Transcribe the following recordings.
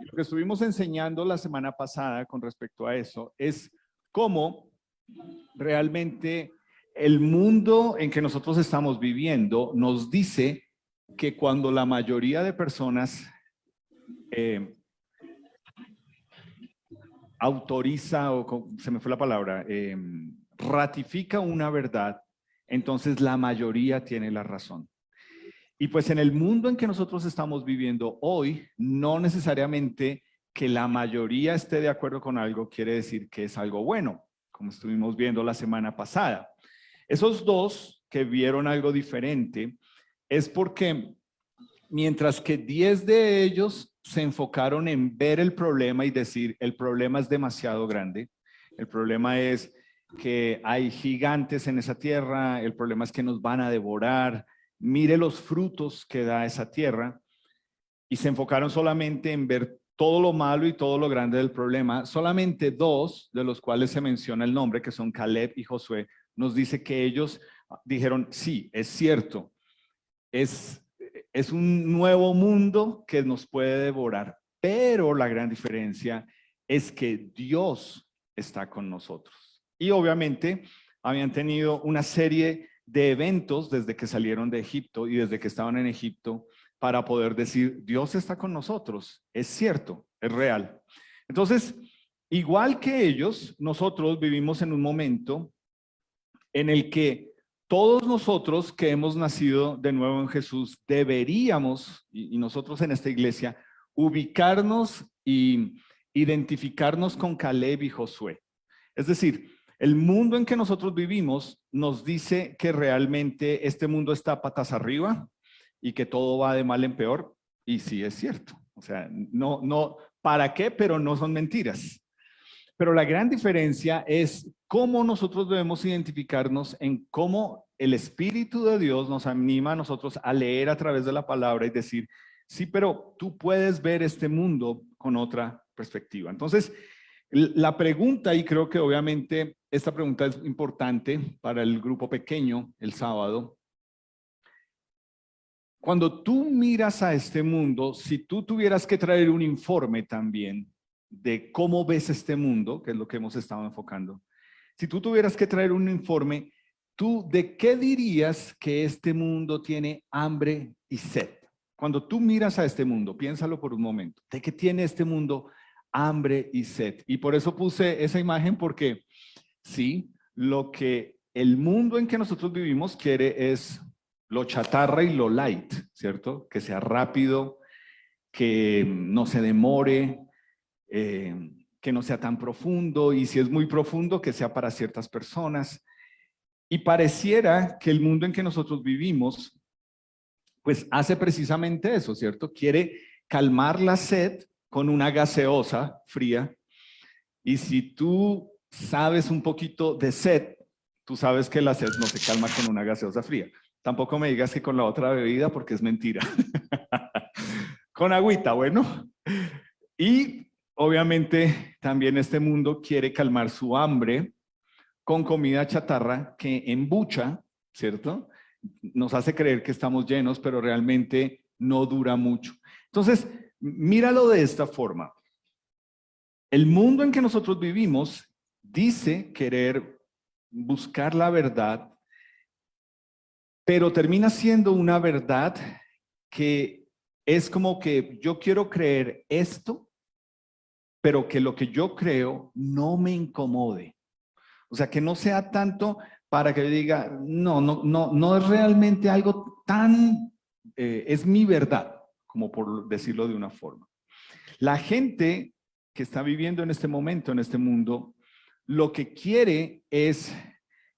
Lo que estuvimos enseñando la semana pasada con respecto a eso es cómo realmente el mundo en que nosotros estamos viviendo nos dice que cuando la mayoría de personas autoriza, o se me fue la palabra, ratifica una verdad, entonces la mayoría tiene la razón. Y pues en el mundo en que nosotros estamos viviendo hoy, no necesariamente que la mayoría esté de acuerdo con algo quiere decir que es algo bueno, como estuvimos viendo la semana pasada. Esos dos que vieron algo diferente es porque mientras que 10 de ellos se enfocaron en ver el problema y decir, el problema es demasiado grande, el problema es que hay gigantes en esa tierra, el problema es que nos van a devorar, mire los frutos que da esa tierra, y se enfocaron solamente en ver todo lo malo y todo lo grande del problema. Solamente dos, de los cuales se menciona el nombre, que son Caleb y Josué, nos dice que ellos dijeron, sí, es cierto, es un nuevo mundo que nos puede devorar, pero la gran diferencia es que Dios está con nosotros. Y obviamente habían tenido una serie de eventos desde que salieron de Egipto y desde que estaban en Egipto para poder decir, Dios está con nosotros, es cierto, es real. Entonces, igual que ellos, nosotros vivimos en un momento en el que todos nosotros que hemos nacido de nuevo en Jesús deberíamos, y nosotros en esta iglesia, ubicarnos y identificarnos con Caleb y Josué. Es decir, el mundo en que nosotros vivimos nos dice que realmente este mundo está patas arriba y que todo va de mal en peor, y sí es cierto. O sea, no, ¿para qué? Pero no son mentiras. Pero la gran diferencia es cómo nosotros debemos identificarnos en cómo el Espíritu de Dios nos anima a nosotros a leer a través de la palabra y decir, sí, pero tú puedes ver este mundo con otra perspectiva. Entonces, la pregunta, y creo que obviamente esta pregunta es importante para el grupo pequeño el sábado. Cuando tú miras a este mundo, si tú tuvieras que traer un informe también de cómo ves este mundo, que es lo que hemos estado enfocando, si tú tuvieras que traer un informe, ¿tú de qué dirías que este mundo tiene hambre y sed? Cuando tú miras a este mundo, piénsalo por un momento, ¿de qué tiene este mundo hambre y sed? Y por eso puse esa imagen porque sí, lo que el mundo en que nosotros vivimos quiere es lo chatarra y lo light, ¿cierto? Que sea rápido, que no se demore, que no sea tan profundo, y si es muy profundo, que sea para ciertas personas. Y pareciera que el mundo en que nosotros vivimos, pues hace precisamente eso, ¿cierto? Quiere calmar la sed con una gaseosa fría, y si tú sabes un poquito de sed, tú sabes que la sed no se calma con una gaseosa fría. Tampoco me digas que con la otra bebida, porque es mentira. Con agüita, bueno. Y obviamente también este mundo quiere calmar su hambre con comida chatarra que embucha, ¿cierto? Nos hace creer que estamos llenos, pero realmente no dura mucho. Entonces, míralo de esta forma. El mundo en que nosotros vivimos dice querer buscar la verdad, pero termina siendo una verdad que es como que yo quiero creer esto, pero que lo que yo creo no me incomode. O sea, que no sea tanto para que yo diga, no es realmente algo tan, es mi verdad, como por decirlo de una forma. La gente que está viviendo en este momento, en este mundo, lo que quiere es,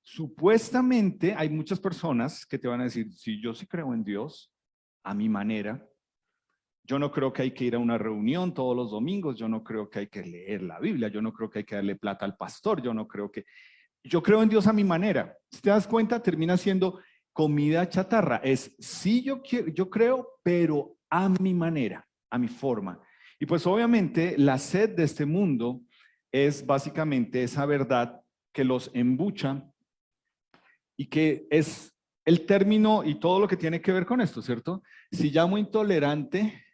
supuestamente, hay muchas personas que te van a decir, si yo sí creo en Dios, a mi manera, yo no creo que hay que ir a una reunión todos los domingos, yo no creo que hay que leer la Biblia, yo no creo que hay que darle plata al pastor, yo creo en Dios a mi manera. Si te das cuenta, termina siendo comida chatarra. Es, sí, yo creo, pero a mi manera, a mi forma. Y pues obviamente la sed de este mundo es básicamente esa verdad que los embucha y que es el término y todo lo que tiene que ver con esto, ¿cierto? Si llamo intolerante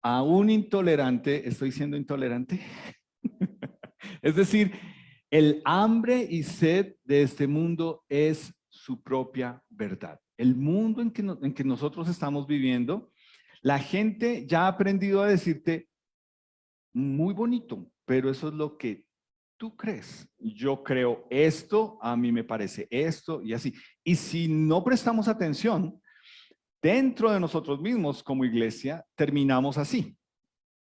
a un intolerante, ¿estoy siendo intolerante? Es decir, el hambre y sed de este mundo es su propia verdad. El mundo en que nosotros estamos viviendo, la gente ya ha aprendido a decirte, muy bonito, pero eso es lo que tú crees. Yo creo esto, a mí me parece esto y así. Y si no prestamos atención, dentro de nosotros mismos como iglesia, terminamos así.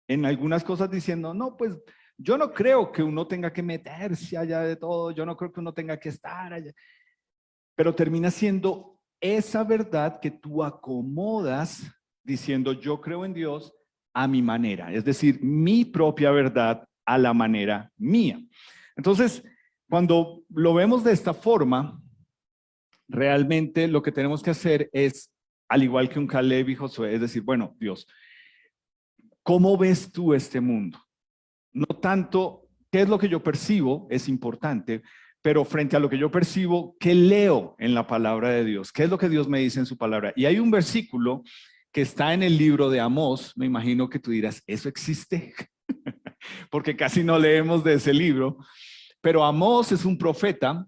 En algunas cosas diciendo, no, pues yo no creo que uno tenga que meterse allá de todo, yo no creo que uno tenga que estar allá. Pero termina siendo esa verdad que tú acomodas diciendo, yo creo en Dios a mi manera, es decir, mi propia verdad a la manera mía. Entonces, cuando lo vemos de esta forma, realmente lo que tenemos que hacer es, al igual que un Caleb y Josué, es decir, bueno, Dios, ¿cómo ves tú este mundo? No tanto qué es lo que yo percibo, es importante, pero frente a lo que yo percibo, ¿qué leo en la palabra de Dios? ¿Qué es lo que Dios me dice en su palabra? Y hay un versículo que está en el libro de Amós, me imagino que tú dirás, ¿eso existe? Porque casi no leemos de ese libro, pero Amós es un profeta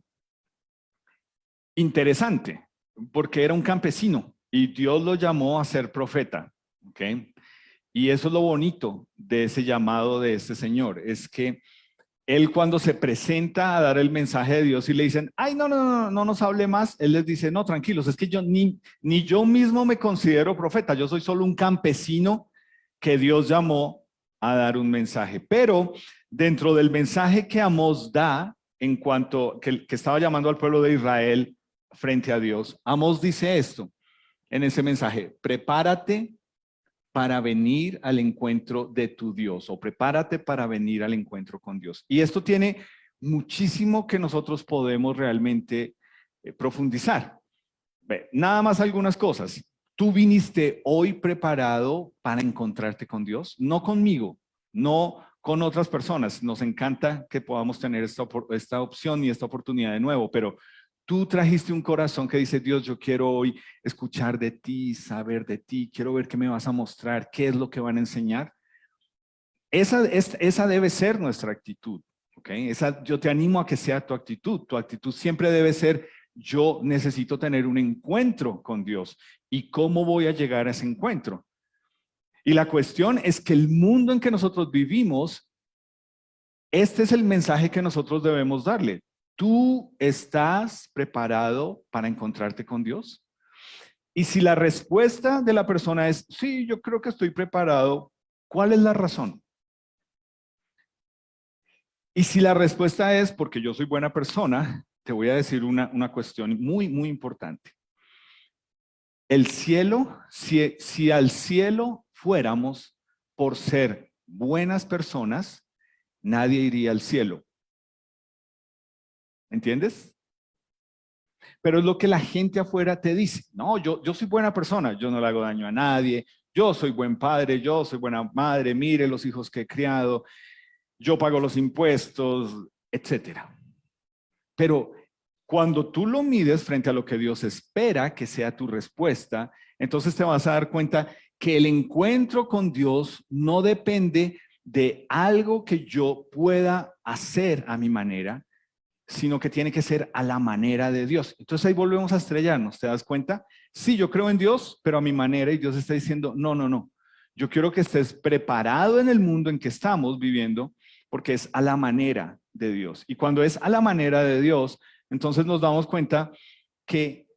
interesante, porque era un campesino y Dios lo llamó a ser profeta, ¿ok? Y eso es lo bonito de ese llamado de este señor, es que él cuando se presenta a dar el mensaje de Dios y le dicen, ay, no nos hable más, él les dice, no, tranquilos, es que yo ni yo mismo me considero profeta, yo soy solo un campesino que Dios llamó a dar un mensaje. Pero dentro del mensaje que Amós da, en cuanto que estaba llamando al pueblo de Israel frente a Dios, Amós dice esto en ese mensaje, prepárate para venir al encuentro de tu Dios o prepárate para venir al encuentro con Dios. Y esto tiene muchísimo que nosotros podemos realmente profundizar. Nada más algunas cosas. Tú viniste hoy preparado para encontrarte con Dios, no conmigo, no con otras personas. Nos encanta que podamos tener esta opción y esta oportunidad de nuevo, pero tú trajiste un corazón que dice, Dios, yo quiero hoy escuchar de ti, saber de ti, quiero ver qué me vas a mostrar, qué es lo que van a enseñar. Esa debe ser nuestra actitud, ¿ok? Yo te animo a que sea tu actitud. Tu actitud siempre debe ser, yo necesito tener un encuentro con Dios. ¿Y cómo voy a llegar a ese encuentro? Y la cuestión es que el mundo en que nosotros vivimos, este es el mensaje que nosotros debemos darle. ¿Tú estás preparado para encontrarte con Dios? Y si la respuesta de la persona es, sí, yo creo que estoy preparado, ¿cuál es la razón? Y si la respuesta es, porque yo soy buena persona, te voy a decir una cuestión muy, muy importante. El cielo, si al cielo fuéramos por ser buenas personas, nadie iría al cielo. ¿Entiendes? Pero es lo que la gente afuera te dice. No, yo soy buena persona, yo no le hago daño a nadie, yo soy buen padre, yo soy buena madre, mire los hijos que he criado, yo pago los impuestos, etcétera. Pero cuando tú lo mides frente a lo que Dios espera que sea tu respuesta, entonces te vas a dar cuenta que el encuentro con Dios no depende de algo que yo pueda hacer a mi manera, sino que tiene que ser a la manera de Dios. Entonces ahí volvemos a estrellarnos, ¿te das cuenta? Sí, yo creo en Dios, pero a mi manera, y Dios está diciendo, no. Yo quiero que estés preparado en el mundo en que estamos viviendo, porque es a la manera de Dios. Y cuando es a la manera de Dios, entonces nos damos cuenta que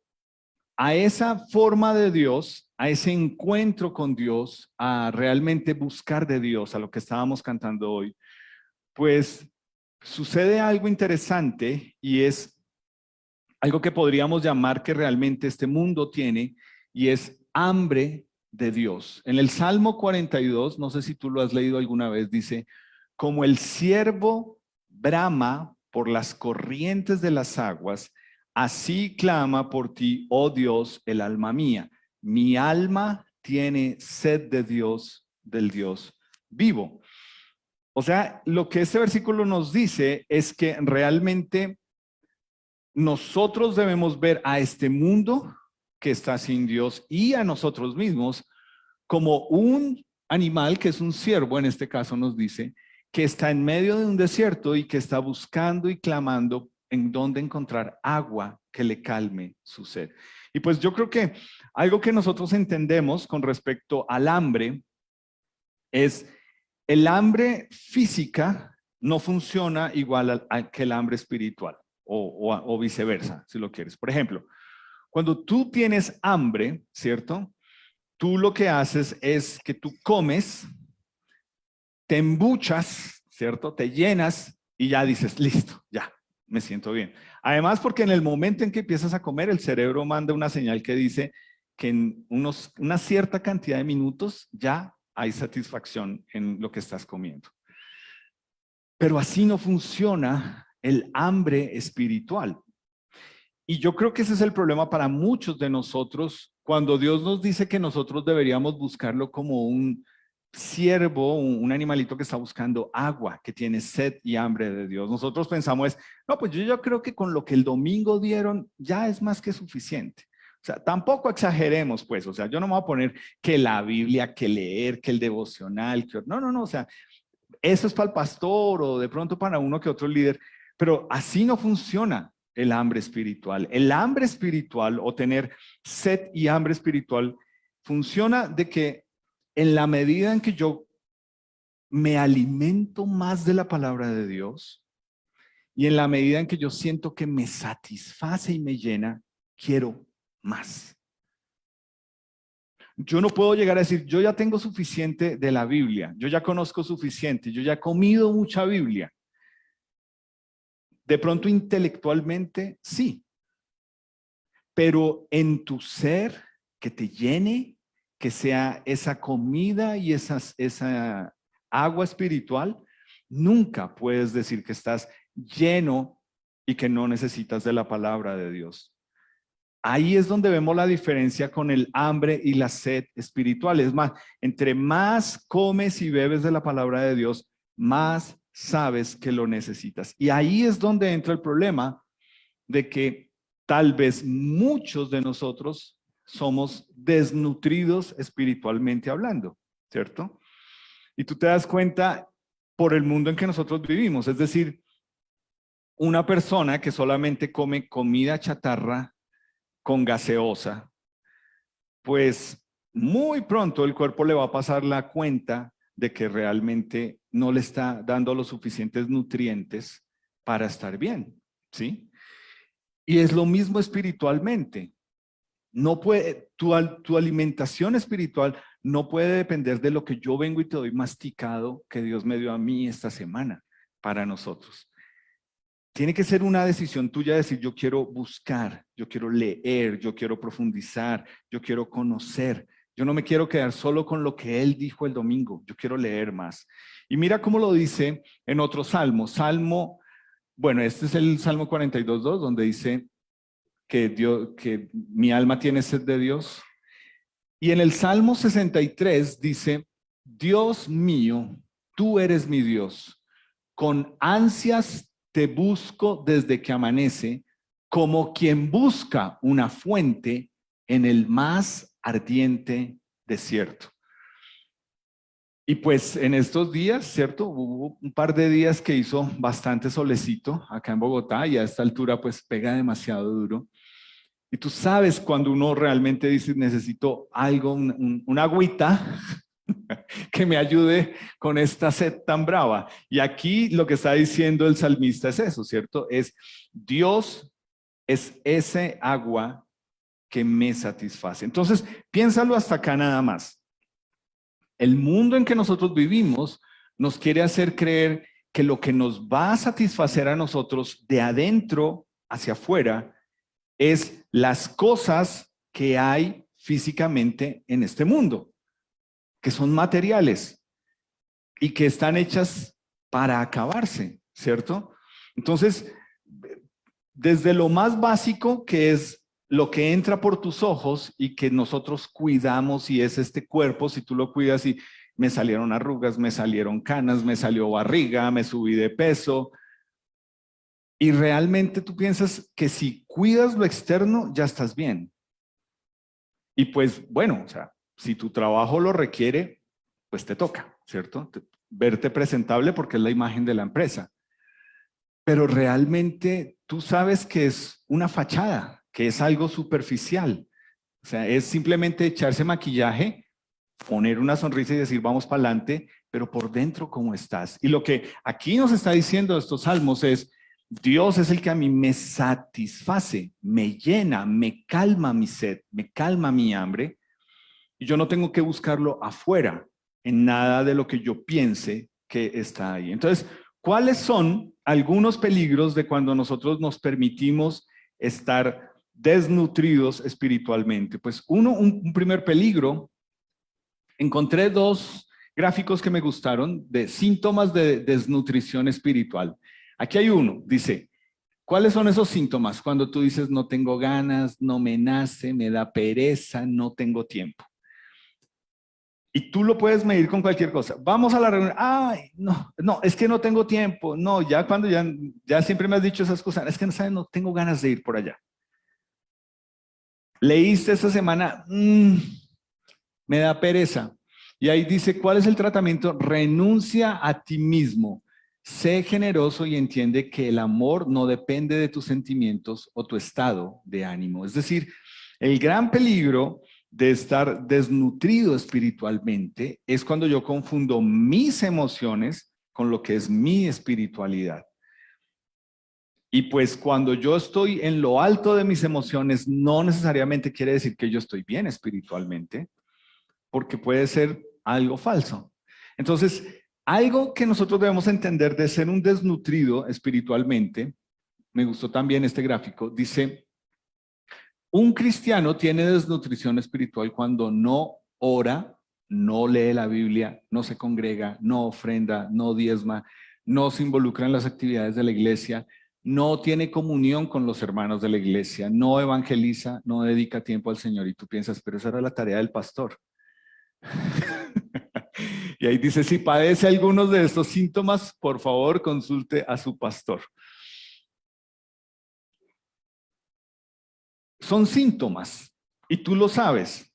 a esa forma de Dios, a ese encuentro con Dios, a realmente buscar de Dios, a lo que estábamos cantando hoy, pues sucede algo interesante y es algo que podríamos llamar que realmente este mundo tiene y es hambre de Dios. En el Salmo 42, no sé si tú lo has leído alguna vez, dice, como el ciervo brama por las corrientes de las aguas, así clama por ti, oh Dios, el alma mía. Mi alma tiene sed de Dios, del Dios vivo. O sea, lo que este versículo nos dice es que realmente nosotros debemos ver a este mundo que está sin Dios y a nosotros mismos como un animal, que es un ciervo, en este caso nos dice, que está en medio de un desierto y que está buscando y clamando en dónde encontrar agua que le calme su sed. Y pues yo creo que algo que nosotros entendemos con respecto al hambre es el hambre física no funciona igual que el hambre espiritual o viceversa, si lo quieres. Por ejemplo, cuando tú tienes hambre, ¿cierto? Tú lo que haces es que tú comes, te embuchas, ¿cierto? Te llenas y ya dices, listo, ya, me siento bien. Además, porque en el momento en que empiezas a comer, el cerebro manda una señal que dice que en una cierta cantidad de minutos ya hay satisfacción en lo que estás comiendo. Pero así no funciona el hambre espiritual. Y yo creo que ese es el problema para muchos de nosotros cuando Dios nos dice que nosotros deberíamos buscarlo como un ciervo, un animalito que está buscando agua, que tiene sed y hambre de Dios. Nosotros pensamos no, pues yo creo que con lo que el domingo dieron ya es más que suficiente. O sea, tampoco exageremos, pues. O sea, yo no me voy a poner que la Biblia, que leer, que el devocional, que... No, o sea, eso es para el pastor o de pronto para uno que otro líder, pero así no funciona el hambre espiritual. El hambre espiritual o tener sed y hambre espiritual funciona de que en la medida en que yo me alimento más de la palabra de Dios y en la medida en que yo siento que me satisface y me llena, quiero más. Yo no puedo llegar a decir, yo ya tengo suficiente de la Biblia, yo ya conozco suficiente, yo ya he comido mucha Biblia. De pronto intelectualmente, sí. Pero en tu ser, que te llene, que sea esa comida y esa agua espiritual, nunca puedes decir que estás lleno y que no necesitas de la palabra de Dios. Ahí es donde vemos la diferencia con el hambre y la sed espiritual. Es más, entre más comes y bebes de la palabra de Dios, más sabes que lo necesitas. Y ahí es donde entra el problema de que tal vez muchos de nosotros somos desnutridos espiritualmente hablando, ¿cierto? Y tú te das cuenta por el mundo en que nosotros vivimos. Es decir, una persona que solamente come comida chatarra con gaseosa, pues muy pronto el cuerpo le va a pasar la cuenta de que realmente no le está dando los suficientes nutrientes para estar bien, ¿sí? Y es lo mismo espiritualmente. No puede, tu alimentación espiritual no puede depender de lo que yo vengo y te doy masticado que Dios me dio a mí esta semana para nosotros. Tiene que ser una decisión tuya decir, yo quiero buscar, yo quiero leer, yo quiero profundizar, yo quiero conocer. Yo no me quiero quedar solo con lo que Él dijo el domingo, yo quiero leer más. Y mira cómo lo dice en otro salmo, bueno, este es el Salmo 42:2, donde dice que mi alma tiene sed de Dios. Y en el Salmo 63 dice, Dios mío, tú eres mi Dios, con ansias te busco desde que amanece, como quien busca una fuente en el más ardiente desierto. Y pues en estos días, ¿cierto? Hubo un par de días que hizo bastante solecito acá en Bogotá y a esta altura pues pega demasiado duro. Y tú sabes cuando uno realmente dice necesito algo, una agüita que me ayude con esta sed tan brava. Y aquí lo que está diciendo el salmista es eso, ¿cierto? Es Dios es ese agua que me satisface. Entonces, piénsalo hasta acá nada más. El mundo en que nosotros vivimos nos quiere hacer creer que lo que nos va a satisfacer a nosotros de adentro hacia afuera es las cosas que hay físicamente en este mundo, que son materiales y que están hechas para acabarse, ¿cierto? Entonces, desde lo más básico, que es lo que entra por tus ojos y que nosotros cuidamos, y es este cuerpo, si tú lo cuidas y me salieron arrugas, me salieron canas, me salió barriga, me subí de peso, y realmente tú piensas que si cuidas lo externo, ya estás bien. Y pues, bueno, o sea, si tu trabajo lo requiere, pues te toca, ¿cierto? Verte presentable porque es la imagen de la empresa. Pero realmente tú sabes que es una fachada, que es algo superficial. O sea, es simplemente echarse maquillaje, poner una sonrisa y decir vamos para adelante, pero por dentro ¿cómo estás? Y lo que aquí nos está diciendo estos salmos es, Dios es el que a mí me satisface, me llena, me calma mi sed, me calma mi hambre, y yo no tengo que buscarlo afuera, en nada de lo que yo piense que está ahí. Entonces, ¿cuáles son algunos peligros de cuando nosotros nos permitimos estar desnutridos espiritualmente? Pues un primer peligro, encontré dos gráficos que me gustaron de síntomas de desnutrición espiritual. Aquí hay uno, dice, ¿cuáles son esos síntomas? Cuando tú dices no tengo ganas, no me nace, me da pereza, no tengo tiempo. Y tú lo puedes medir con cualquier cosa. Vamos a la reunión. Ay, no, es que no tengo tiempo. No, ya cuando ya siempre me has dicho esas cosas, es que no sabes, no tengo ganas de ir por allá. Leíste esta semana, me da pereza. Y ahí dice, ¿cuál es el tratamiento? Renuncia a ti mismo. Sé generoso y entiende que el amor no depende de tus sentimientos o tu estado de ánimo. Es decir, el gran peligro de estar desnutrido espiritualmente es cuando yo confundo mis emociones con lo que es mi espiritualidad. Y pues cuando yo estoy en lo alto de mis emociones, no necesariamente quiere decir que yo estoy bien espiritualmente, porque puede ser algo falso. Entonces, algo que nosotros debemos entender de ser un desnutrido espiritualmente, me gustó también este gráfico, dice, un cristiano tiene desnutrición espiritual cuando no ora, no lee la Biblia, no se congrega, no ofrenda, no diezma, no se involucra en las actividades de la iglesia, no tiene comunión con los hermanos de la iglesia, no evangeliza, no dedica tiempo al Señor. Y tú piensas, pero esa era la tarea del pastor. Y ahí dice, si padece algunos de estos síntomas, por favor consulte a su pastor. Son síntomas y tú lo sabes.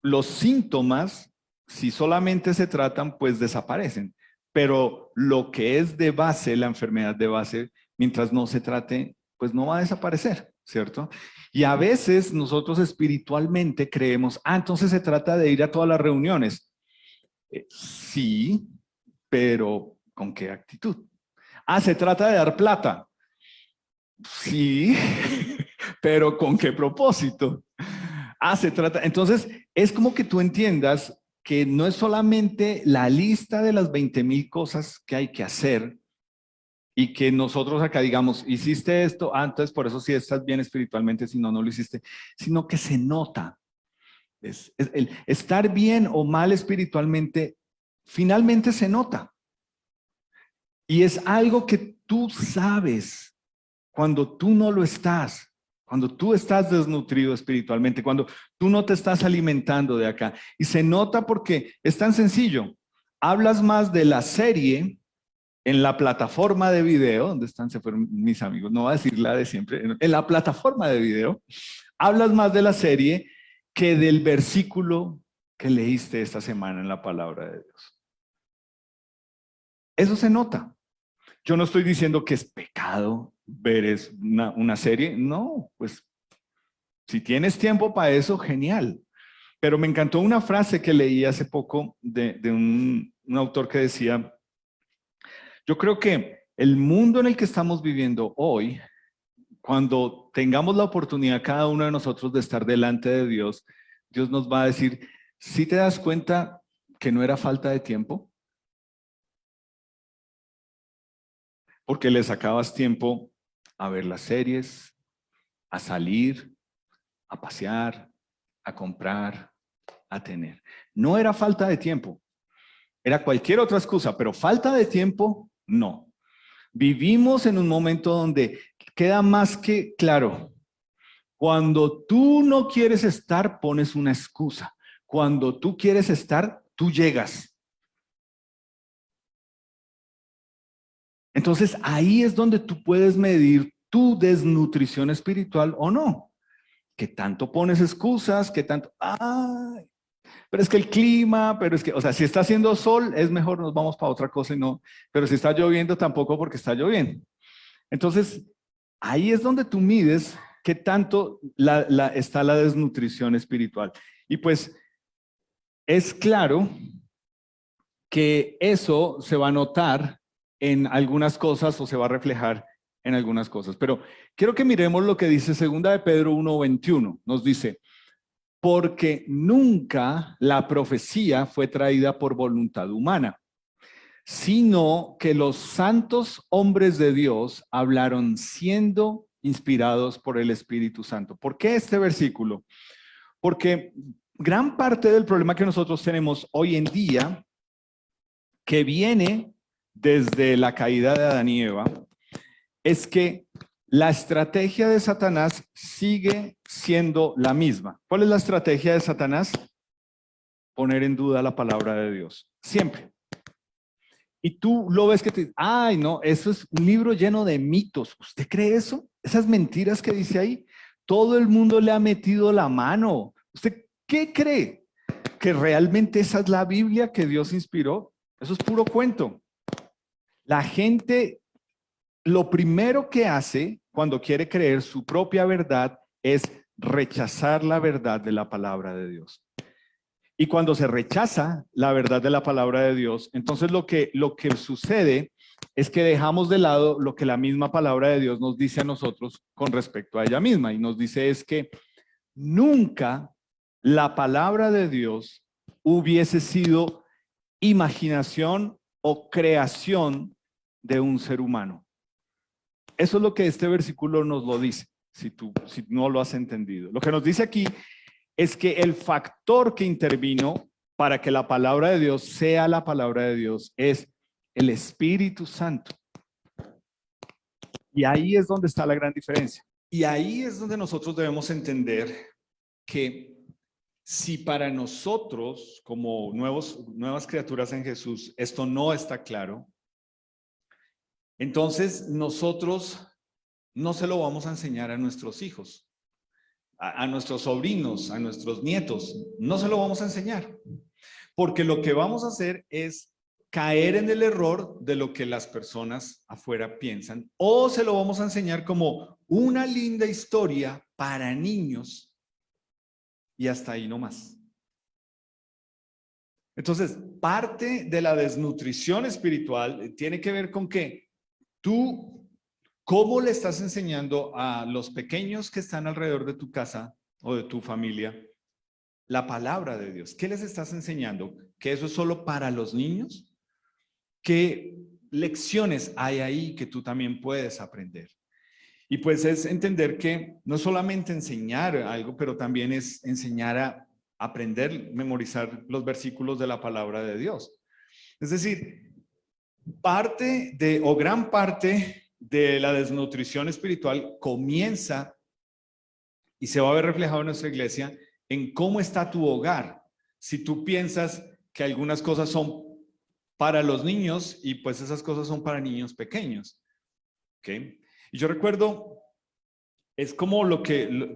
Los síntomas, si solamente se tratan, pues desaparecen. Pero lo que es de base, la enfermedad de base, mientras no se trate, pues no va a desaparecer, ¿cierto? Y a veces nosotros espiritualmente creemos, entonces se trata de ir a todas las reuniones. Sí, pero ¿con qué actitud? Se trata de dar plata. Sí, pero ¿con qué propósito? Se trata, entonces es como que tú entiendas que no es solamente la lista de las 20,000 cosas que hay que hacer y que nosotros acá digamos, hiciste esto, entonces por eso sí estás bien espiritualmente, si no, no lo hiciste, sino que se nota. El estar bien o mal espiritualmente, finalmente se nota. Y es algo que tú sabes cuando tú no lo estás. Cuando tú estás desnutrido espiritualmente, cuando tú no te estás alimentando de acá. Y se nota porque es tan sencillo. Hablas más de la serie en la plataforma de video, ¿dónde están? Se fueron mis amigos, no voy a decir la de siempre. En la plataforma de video, hablas más de la serie que del versículo que leíste esta semana en la palabra de Dios. Eso se nota. Yo no estoy diciendo que es pecado ver una serie. No, pues si tienes tiempo para eso, genial. Pero me encantó una frase que leí hace poco de un autor que decía, yo creo que el mundo en el que estamos viviendo hoy, cuando tengamos la oportunidad cada uno de nosotros de estar delante de Dios, Dios nos va a decir, ¿sí te das cuenta que no era falta de tiempo? Porque le sacabas tiempo a ver las series, a salir, a pasear, a comprar, a tener. No era falta de tiempo, era cualquier otra excusa, pero falta de tiempo, no. Vivimos en un momento donde queda más que claro. Cuando tú no quieres estar, pones una excusa. Cuando tú quieres estar, tú llegas. Entonces ahí es donde tú puedes medir tu desnutrición espiritual o no. ¿Qué tanto pones excusas? ¿Qué tanto? Pero es que el clima, pero es que, o sea, si está haciendo sol, es mejor nos vamos para otra cosa y no, pero si está lloviendo, tampoco porque está lloviendo. Entonces, ahí es donde tú mides qué tanto está la desnutrición espiritual. Y pues es claro que eso se va a notar en algunas cosas o se va a reflejar en algunas cosas. Pero quiero que miremos lo que dice 2 de Pedro 1:21. Nos dice, porque nunca la profecía fue traída por voluntad humana, sino que los santos hombres de Dios hablaron siendo inspirados por el Espíritu Santo. ¿Por qué este versículo? Porque gran parte del problema que nosotros tenemos hoy en día, que viene desde la caída de Adán y Eva, es que la estrategia de Satanás sigue siendo la misma. ¿Cuál es la estrategia de Satanás? Poner en duda la palabra de Dios. Siempre. Y tú lo ves que te... Ay, no, eso es un libro lleno de mitos. ¿Usted cree eso? Esas mentiras que dice ahí. Todo el mundo le ha metido la mano. ¿Usted qué cree? ¿Que realmente esa es la Biblia que Dios inspiró? Eso es puro cuento. La gente, lo primero que hace cuando quiere creer su propia verdad es rechazar la verdad de la palabra de Dios. Y cuando se rechaza la verdad de la palabra de Dios, entonces lo que sucede es que dejamos de lado lo que la misma palabra de Dios nos dice a nosotros con respecto a ella misma. Y nos dice es que nunca la palabra de Dios hubiese sido imaginación o creación de un ser humano. Eso es lo que este versículo nos lo dice, si no lo has entendido. Lo que nos dice aquí es que el factor que intervino para que la palabra de Dios sea la palabra de Dios es el Espíritu Santo. Y ahí es donde está la gran diferencia. Y ahí es donde nosotros debemos entender que si para nosotros, como nuevas criaturas en Jesús, esto no está claro, entonces nosotros no se lo vamos a enseñar a nuestros hijos, a nuestros sobrinos, a nuestros nietos. No se lo vamos a enseñar. Porque lo que vamos a hacer es caer en el error de lo que las personas afuera piensan, o se lo vamos a enseñar como una linda historia para niños y hasta ahí nomás. Entonces, parte de la desnutrición espiritual tiene que ver con que tú, ¿cómo le estás enseñando a los pequeños que están alrededor de tu casa o de tu familia la palabra de Dios? ¿Qué les estás enseñando? ¿Que eso es solo para los niños? ¿Qué lecciones hay ahí que tú también puedes aprender? Y pues es entender que no solamente enseñar algo, pero también es enseñar a aprender, memorizar los versículos de la palabra de Dios. Es decir, gran parte de la desnutrición espiritual comienza y se va a ver reflejado en nuestra iglesia en cómo está tu hogar. Si tú piensas que algunas cosas son para los niños y pues esas cosas son para niños pequeños. ¿Okay? Y yo recuerdo, es como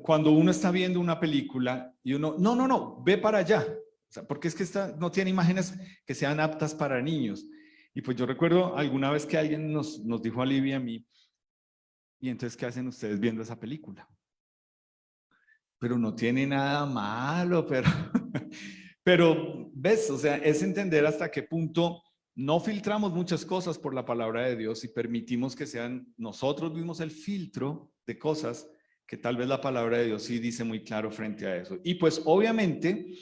cuando uno está viendo una película y uno, no, ve para allá. O sea, porque es que no tiene imágenes que sean aptas para niños. Y pues yo recuerdo alguna vez que alguien nos dijo a Livia y a mí, y entonces, ¿qué hacen ustedes viendo esa película? Pero no tiene nada malo, pero ves, o sea, es entender hasta qué punto no filtramos muchas cosas por la palabra de Dios y permitimos que sean nosotros mismos el filtro de cosas que tal vez la palabra de Dios sí dice muy claro frente a eso. Y pues obviamente,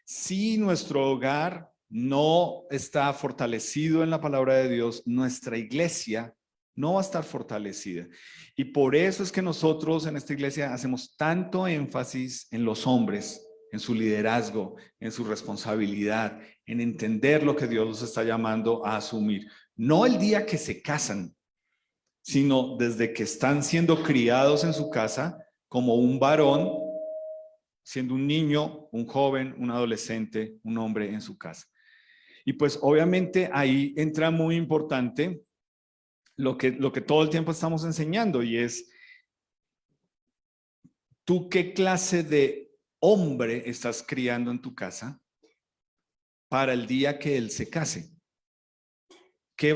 si nuestro hogar no está fortalecido en la palabra de Dios, nuestra iglesia no va a estar fortalecida. Y por eso es que nosotros en esta iglesia hacemos tanto énfasis en los hombres, en su liderazgo, en su responsabilidad, en entender lo que Dios los está llamando a asumir. No el día que se casan, sino desde que están siendo criados en su casa como un varón, siendo un niño, un joven, un adolescente, un hombre en su casa. Y pues obviamente ahí entra muy importante lo que todo el tiempo estamos enseñando, y es, ¿tú qué clase de hombre estás criando en tu casa? para el día que él se case. ¿Qué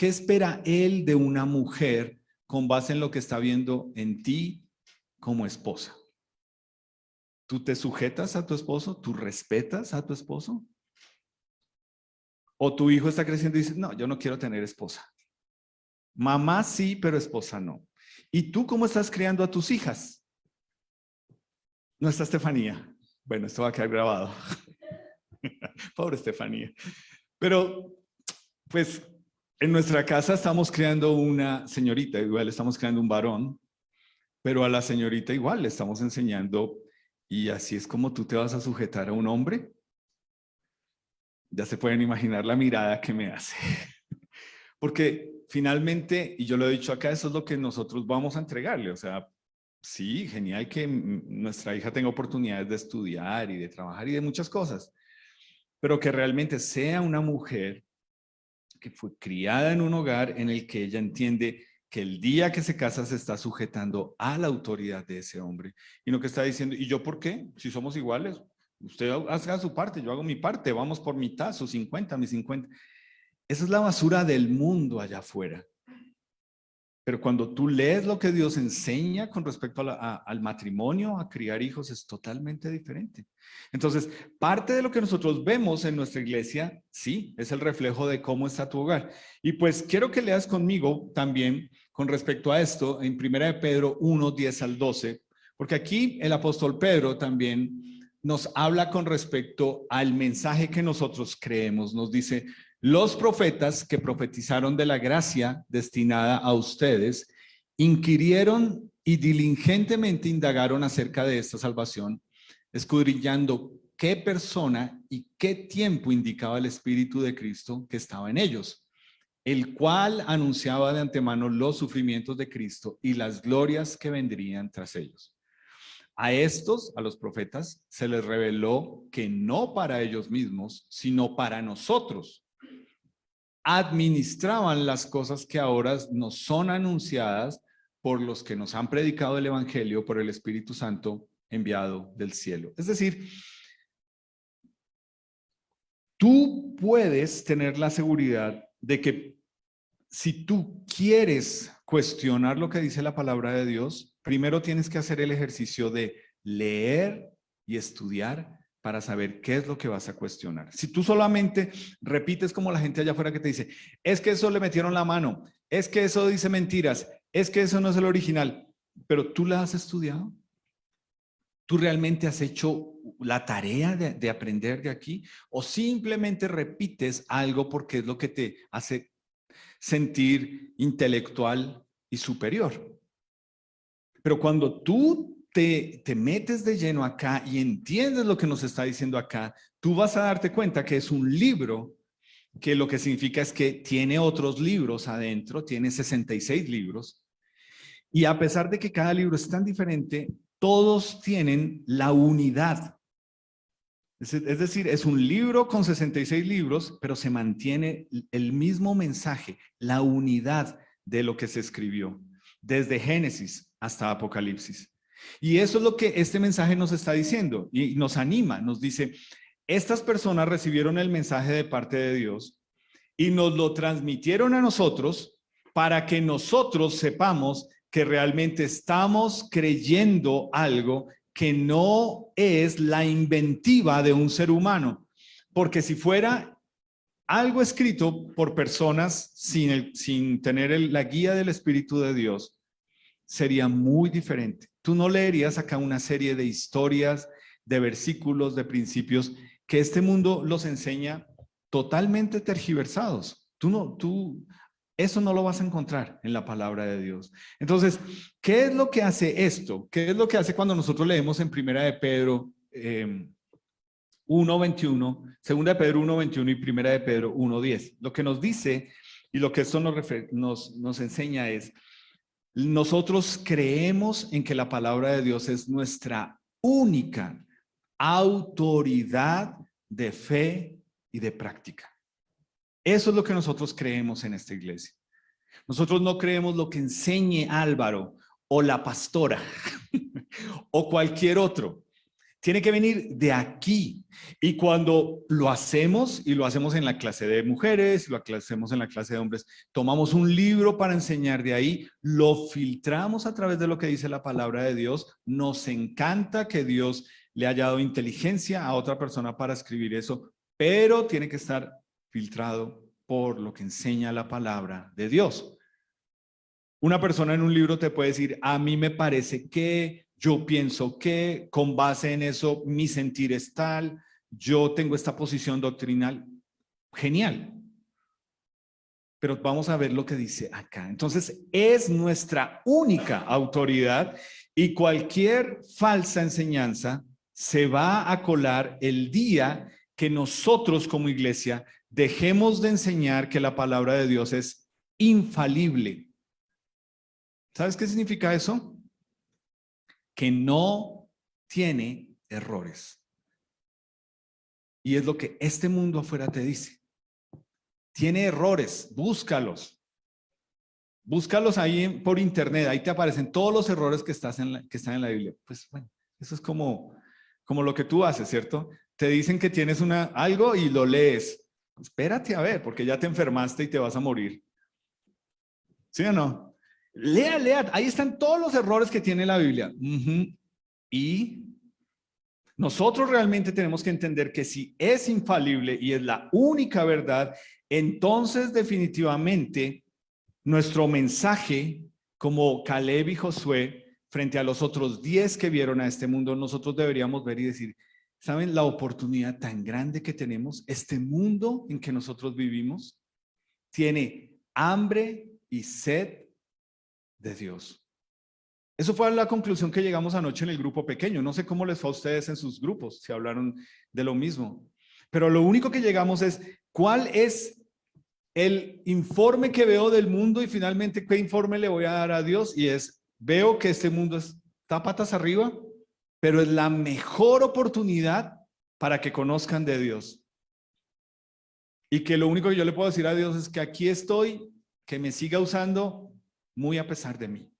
espera él de una mujer con base en lo que está viendo en ti como esposa? ¿Tú te sujetas a tu esposo? ¿Tú respetas a tu esposo? ¿O tu hijo está creciendo y dice, no, yo no quiero tener esposa? Mamá sí, pero esposa no. ¿Y tú cómo estás criando a tus hijas? No está Estefanía. Bueno, esto va a quedar grabado. Pobre Estefanía. Pero, pues, en nuestra casa estamos creando una señorita, igual estamos creando un varón, pero a la señorita igual le estamos enseñando, y así es como tú te vas a sujetar a un hombre. Ya se pueden imaginar la mirada que me hace. Porque finalmente, y yo lo he dicho acá, eso es lo que nosotros vamos a entregarle. O sea, sí, genial que nuestra hija tenga oportunidades de estudiar y de trabajar y de muchas cosas, pero que realmente sea una mujer que fue criada en un hogar en el que ella entiende que el día que se casa se está sujetando a la autoridad de ese hombre. Y no que está diciendo, ¿y yo por qué? Si somos iguales, usted haga su parte, yo hago mi parte, vamos por mitad, sus 50, mis 50. Esa es la basura del mundo allá afuera. Pero cuando tú lees lo que Dios enseña con respecto al matrimonio, a criar hijos, es totalmente diferente. Entonces, parte de lo que nosotros vemos en nuestra iglesia, sí, es el reflejo de cómo está tu hogar. Y pues quiero que leas conmigo también con respecto a esto en 1 de Pedro 1, 10 al 12, porque aquí el apóstol Pedro también nos habla con respecto al mensaje que nosotros creemos. Nos dice, los profetas que profetizaron de la gracia destinada a ustedes, inquirieron y diligentemente indagaron acerca de esta salvación, escudriñando qué persona y qué tiempo indicaba el Espíritu de Cristo que estaba en ellos, el cual anunciaba de antemano los sufrimientos de Cristo y las glorias que vendrían tras ellos. A estos, a los profetas, se les reveló que no para ellos mismos, sino para nosotros, administraban las cosas que ahora nos son anunciadas por los que nos han predicado el Evangelio por el Espíritu Santo enviado del cielo. Es decir, tú puedes tener la seguridad de que si tú quieres cuestionar lo que dice la palabra de Dios, primero tienes que hacer el ejercicio de leer y estudiar para saber qué es lo que vas a cuestionar. Si tú solamente repites como la gente allá afuera que te dice, es que eso le metieron la mano, es que eso dice mentiras, es que eso no es el original, pero tú la has estudiado, tú realmente has hecho la tarea de aprender de aquí, o simplemente repites algo porque es lo que te hace sentir intelectual y superior. Pero cuando tú te metes de lleno acá y entiendes lo que nos está diciendo acá, tú vas a darte cuenta que es un libro que lo que significa es que tiene otros libros adentro, tiene 66 libros, y a pesar de que cada libro es tan diferente, todos tienen la unidad. Es decir, es un libro con 66 libros, pero se mantiene el mismo mensaje, la unidad de lo que se escribió, desde Génesis hasta Apocalipsis. Y eso es lo que este mensaje nos está diciendo y nos anima, nos dice, estas personas recibieron el mensaje de parte de Dios y nos lo transmitieron a nosotros para que nosotros sepamos que realmente estamos creyendo algo que no es la inventiva de un ser humano, porque si fuera algo escrito por personas sin tener la guía del Espíritu de Dios, sería muy diferente. Tú no leerías acá una serie de historias, de versículos, de principios, que este mundo los enseña totalmente tergiversados. Eso no lo vas a encontrar en la palabra de Dios. Entonces, ¿qué es lo que hace esto? ¿Qué es lo que hace cuando nosotros leemos en Primera de Pedro 1:21, Segunda de Pedro 1:21 y Primera de Pedro 1:10? Lo que nos dice y lo que esto nos enseña es, nosotros creemos en que la palabra de Dios es nuestra única autoridad de fe y de práctica. Eso es lo que nosotros creemos en esta iglesia. Nosotros no creemos lo que enseñe Álvaro o la pastora o cualquier otro. Tiene que venir de aquí. Y cuando lo hacemos, y lo hacemos en la clase de mujeres, lo hacemos en la clase de hombres, tomamos un libro para enseñar de ahí, lo filtramos a través de lo que dice la palabra de Dios. Nos encanta que Dios le haya dado inteligencia a otra persona para escribir eso, pero tiene que estar filtrado por lo que enseña la palabra de Dios. Una persona en un libro te puede decir, a mí me parece que, yo pienso que, con base en eso, mi sentir es tal, yo tengo esta posición doctrinal. Genial. Pero vamos a ver lo que dice acá. Entonces, es nuestra única autoridad y cualquier falsa enseñanza se va a colar el día que nosotros como iglesia dejemos de enseñar que la palabra de Dios es infalible. ¿Sabes qué significa eso? Que no tiene errores. Y es lo que este mundo afuera te dice. Tiene errores, búscalos. Búscalos ahí por internet, ahí te aparecen todos los errores que están en la Biblia. Pues bueno, eso es como lo que tú haces, ¿cierto? Te dicen que tienes algo y lo lees. Espérate a ver, porque ya te enfermaste y te vas a morir. ¿Sí o no? Lea, ahí están todos los errores que tiene la Biblia. Y nosotros realmente tenemos que entender que si es infalible y es la única verdad, entonces definitivamente nuestro mensaje como Caleb y Josué frente a los otros 10 que vieron a este mundo, nosotros deberíamos ver y decir, ¿saben la oportunidad tan grande que tenemos? Este mundo en que nosotros vivimos tiene hambre y sed de Dios. Eso fue la conclusión que llegamos anoche en el grupo pequeño. No sé cómo les fue a ustedes en sus grupos, si hablaron de lo mismo. Pero lo único que llegamos es, ¿cuál es el informe que veo del mundo? Y finalmente, ¿qué informe le voy a dar a Dios? Y es, veo que este mundo está patas arriba, pero es la mejor oportunidad para que conozcan de Dios. Y que lo único que yo le puedo decir a Dios es que aquí estoy, que me siga usando muy a pesar de mí.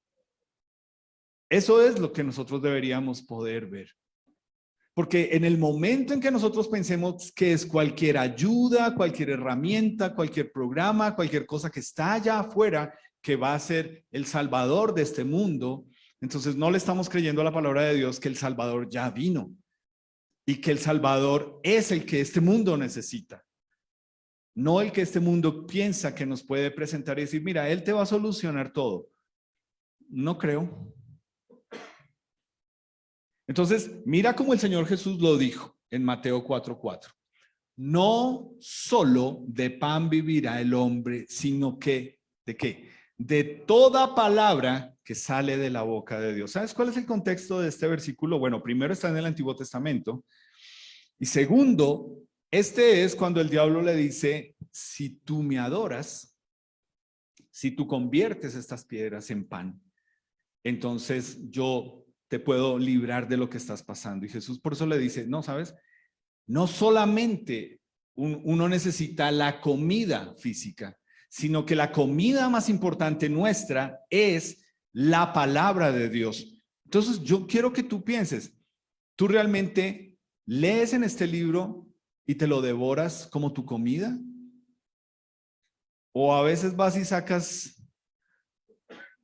Eso es lo que nosotros deberíamos poder ver. Porque en el momento en que nosotros pensemos que es cualquier ayuda, cualquier herramienta, cualquier programa, cualquier cosa que está allá afuera, que va a ser el salvador de este mundo, entonces no le estamos creyendo a la palabra de Dios que el salvador ya vino y que el salvador es el que este mundo necesita. No el que este mundo piensa que nos puede presentar y decir, mira, él te va a solucionar todo. No creo. Entonces, mira cómo el Señor Jesús lo dijo en Mateo 4:4. No solo de pan vivirá el hombre, sino que, ¿de qué? De toda palabra que sale de la boca de Dios. ¿Sabes cuál es el contexto de este versículo? Bueno, primero está en el Antiguo Testamento. Y segundo, este es cuando el diablo le dice, si tú me adoras, si tú conviertes estas piedras en pan, entonces yo te puedo librar de lo que estás pasando. Y Jesús por eso le dice, no, ¿sabes? No solamente uno necesita la comida física, sino que la comida más importante nuestra es la palabra de Dios. Entonces yo quiero que tú pienses, ¿tú realmente lees en este libro y te lo devoras como tu comida? ¿O a veces vas y sacas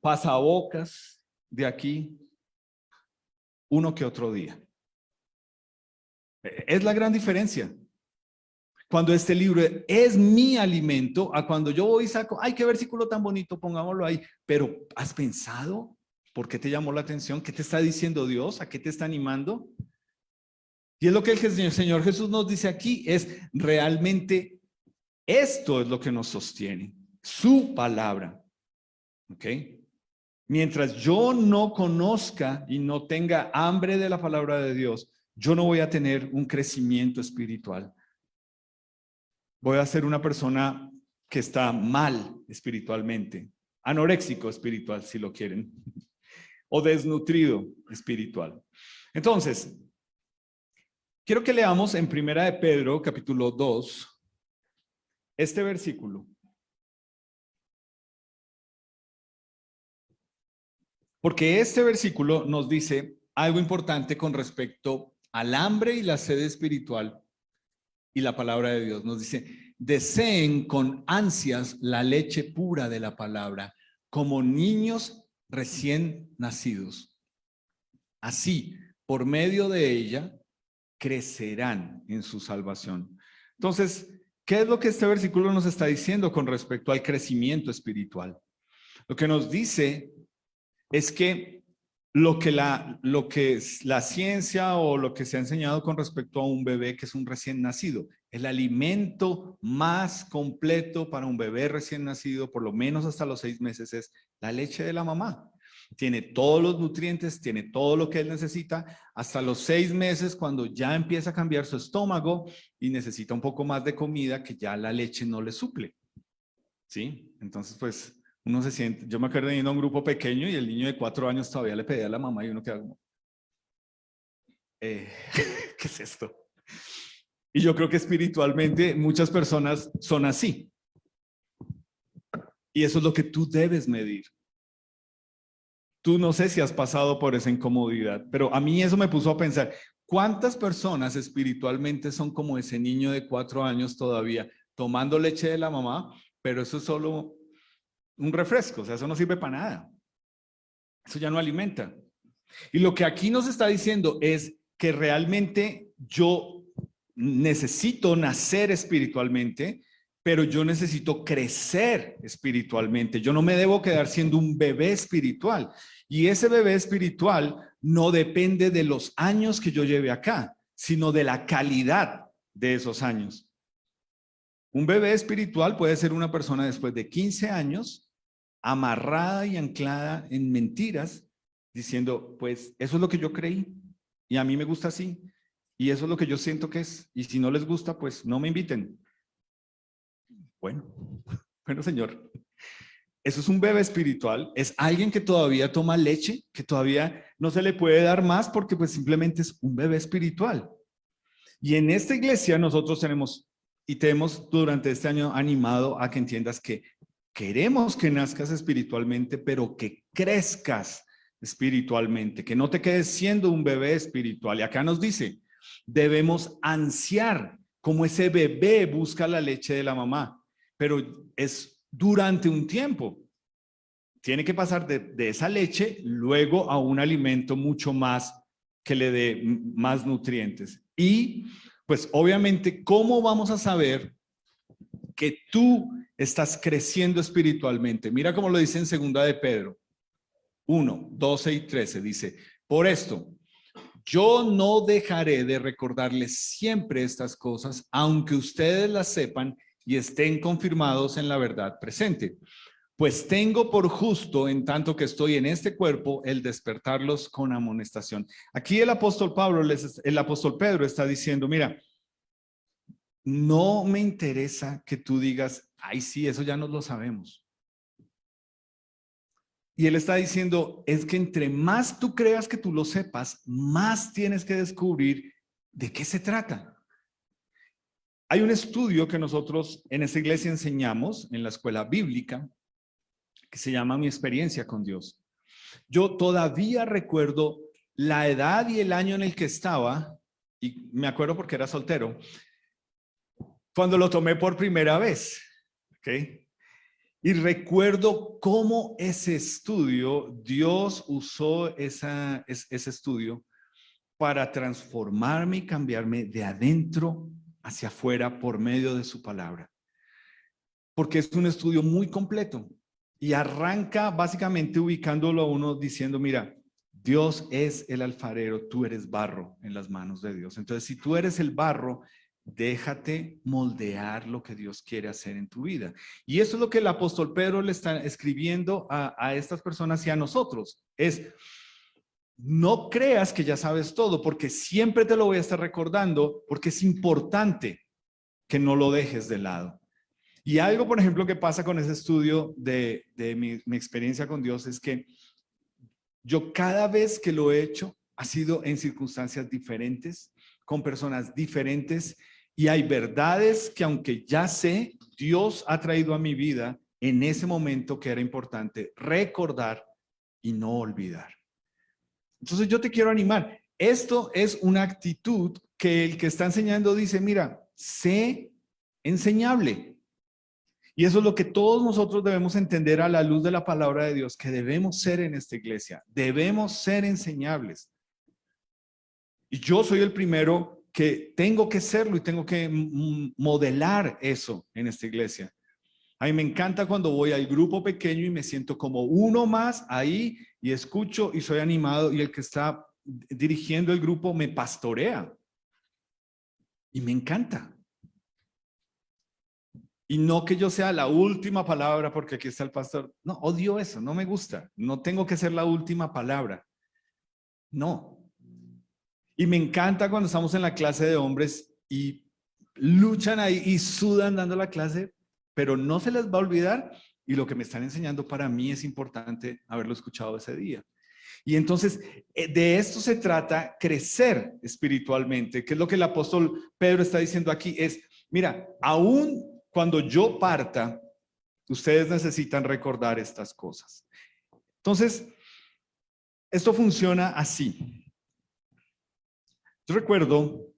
pasabocas de aquí uno que otro día? Es la gran diferencia. Cuando este libro es mi alimento, a cuando yo voy y saco, ay, qué versículo tan bonito, pongámoslo ahí. Pero ¿has pensado por qué te llamó la atención? ¿Qué te está diciendo Dios? ¿A qué te está animando? Y es lo que el Señor Jesús nos dice aquí, es realmente esto es lo que nos sostiene, su palabra. ¿Ok? Mientras yo no conozca y no tenga hambre de la palabra de Dios, yo no voy a tener un crecimiento espiritual. Voy a ser una persona que está mal espiritualmente, anoréxico espiritual, si lo quieren, o desnutrido espiritual. Entonces, quiero que leamos en Primera de Pedro, capítulo 2, este versículo. Porque este versículo nos dice algo importante con respecto al hambre y la sed espiritual. Y la palabra de Dios nos dice, deseen con ansias la leche pura de la palabra, como niños recién nacidos. Así, por medio de ella, crecerán en su salvación. Entonces, ¿qué es lo que este versículo nos está diciendo con respecto al crecimiento espiritual? Lo que nos dice es que lo que la ciencia o lo que se ha enseñado con respecto a un bebé que es un recién nacido, el alimento más completo para un bebé recién nacido, por lo menos hasta los 6 meses, es la leche de la mamá. Tiene todos los nutrientes, tiene todo lo que él necesita, hasta los 6 meses cuando ya empieza a cambiar su estómago y necesita un poco más de comida que ya la leche no le suple. ¿Sí? Entonces, pues, uno se siente, yo me acuerdo de ir a un grupo pequeño y el niño de 4 años todavía le pedía a la mamá y uno queda como, ¿qué es esto? Y yo creo que espiritualmente muchas personas son así. Y eso es lo que tú debes medir. Tú no sé si has pasado por esa incomodidad, pero a mí eso me puso a pensar, ¿cuántas personas espiritualmente son como ese niño de 4 años todavía tomando leche de la mamá, pero eso es solo un refresco, o sea, eso no sirve para nada. Eso ya no alimenta. Y lo que aquí nos está diciendo es que realmente yo necesito nacer espiritualmente, pero yo necesito crecer espiritualmente. Yo no me debo quedar siendo un bebé espiritual. Y ese bebé espiritual no depende de los años que yo lleve acá, sino de la calidad de esos años. Un bebé espiritual puede ser una persona después de 15 años, amarrada y anclada en mentiras, diciendo, pues eso es lo que yo creí y a mí me gusta así y eso es lo que yo siento que es, y si no les gusta, pues no me inviten. Bueno, señor, eso es un bebé espiritual, es alguien que todavía toma leche, que todavía no se le puede dar más porque pues simplemente es un bebé espiritual. Y en esta iglesia nosotros tenemos y te hemos durante este año animado a que entiendas que queremos que nazcas espiritualmente, pero que crezcas espiritualmente, que no te quedes siendo un bebé espiritual. Y acá nos dice, debemos ansiar como ese bebé busca la leche de la mamá, pero es durante un tiempo. Tiene que pasar de esa leche luego a un alimento mucho más que le dé más nutrientes. Y pues obviamente, ¿cómo vamos a saber que tú estás creciendo espiritualmente? Mira cómo lo dice en 2 de Pedro 1, 12 y 13. Dice, por esto, yo no dejaré de recordarles siempre estas cosas, aunque ustedes las sepan y estén confirmados en la verdad presente. Pues tengo por justo, en tanto que estoy en este cuerpo, el despertarlos con amonestación. Aquí el apóstol Pedro está diciendo, mira, no me interesa que tú digas, ay sí, eso ya nos lo sabemos. Y él está diciendo, es que entre más tú creas que tú lo sepas, más tienes que descubrir de qué se trata. Hay un estudio que nosotros en esta iglesia enseñamos en la escuela bíblica, que se llama Mi experiencia con Dios. Yo todavía recuerdo la edad y el año en el que estaba, y me acuerdo porque era soltero, cuando lo tomé por primera vez, ¿ok? Y recuerdo cómo ese estudio, Dios usó ese estudio para transformarme y cambiarme de adentro hacia afuera por medio de su palabra. Porque es un estudio muy completo. Y arranca básicamente ubicándolo a uno diciendo, mira, Dios es el alfarero, tú eres barro en las manos de Dios. Entonces, si tú eres el barro, déjate moldear lo que Dios quiere hacer en tu vida. Y eso es lo que el apóstol Pedro le está escribiendo a estas personas y a nosotros. Es, no creas que ya sabes todo, porque siempre te lo voy a estar recordando, porque es importante que no lo dejes de lado. Y algo, por ejemplo, que pasa con ese estudio de mi experiencia con Dios es que yo cada vez que lo he hecho ha sido en circunstancias diferentes, con personas diferentes, y hay verdades que aunque ya sé, Dios ha traído a mi vida en ese momento que era importante recordar y no olvidar. Entonces yo te quiero animar, esto es una actitud que el que está enseñando dice, mira, sé enseñable. Y eso es lo que todos nosotros debemos entender a la luz de la palabra de Dios, que debemos ser en esta iglesia, debemos ser enseñables. Y yo soy el primero que tengo que serlo y tengo que modelar eso en esta iglesia. A mí me encanta cuando voy al grupo pequeño y me siento como uno más ahí y escucho y soy animado y el que está dirigiendo el grupo me pastorea. Y me encanta. Y no que yo sea la última palabra porque aquí está el pastor. No, odio eso, no me gusta. No tengo que ser la última palabra. No. Y me encanta cuando estamos en la clase de hombres y luchan ahí y sudan dando la clase, pero no se les va a olvidar y lo que me están enseñando para mí es importante haberlo escuchado ese día. Y entonces de esto se trata, crecer espiritualmente, que es lo que el apóstol Pedro está diciendo aquí, es, mira, aún cuando yo parta, ustedes necesitan recordar estas cosas. Entonces, esto funciona así. Yo recuerdo,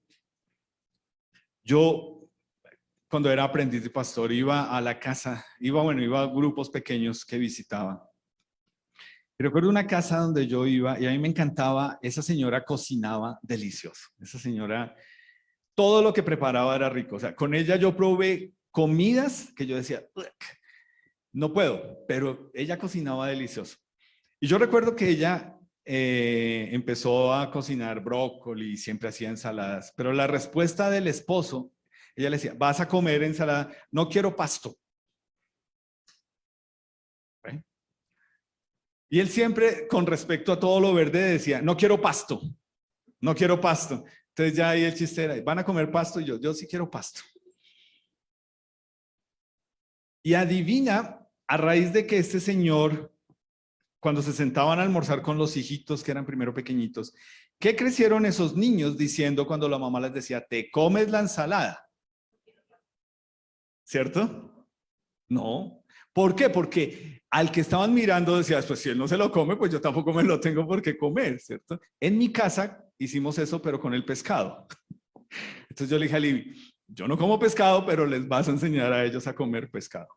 yo cuando era aprendiz de pastor iba a la casa, iba a grupos pequeños que visitaba. Y recuerdo una casa donde yo iba y a mí me encantaba, esa señora cocinaba delicioso. Esa señora, todo lo que preparaba era rico. O sea, con ella yo probé comidas que yo decía, no puedo, pero ella cocinaba delicioso. Y yo recuerdo que ella empezó a cocinar brócoli y siempre hacía ensaladas, pero la respuesta del esposo, ella le decía, vas a comer ensalada, no quiero pasto. ¿Eh? Y él siempre, con respecto a todo lo verde, decía, no quiero pasto, no quiero pasto. Entonces ya ahí el chiste era, ¿van a comer pasto? Y yo sí quiero pasto. Y adivina, a raíz de que este señor, cuando se sentaban a almorzar con los hijitos que eran primero pequeñitos, ¿qué crecieron esos niños diciendo cuando la mamá les decía, te comes la ensalada? ¿Cierto? No. ¿Por qué? Porque al que estaban mirando decía, pues si él no se lo come, pues yo tampoco me lo tengo por qué comer, ¿cierto? En mi casa hicimos eso, pero con el pescado. Entonces yo le dije a Libby, yo no como pescado, pero les vas a enseñar a ellos a comer pescado.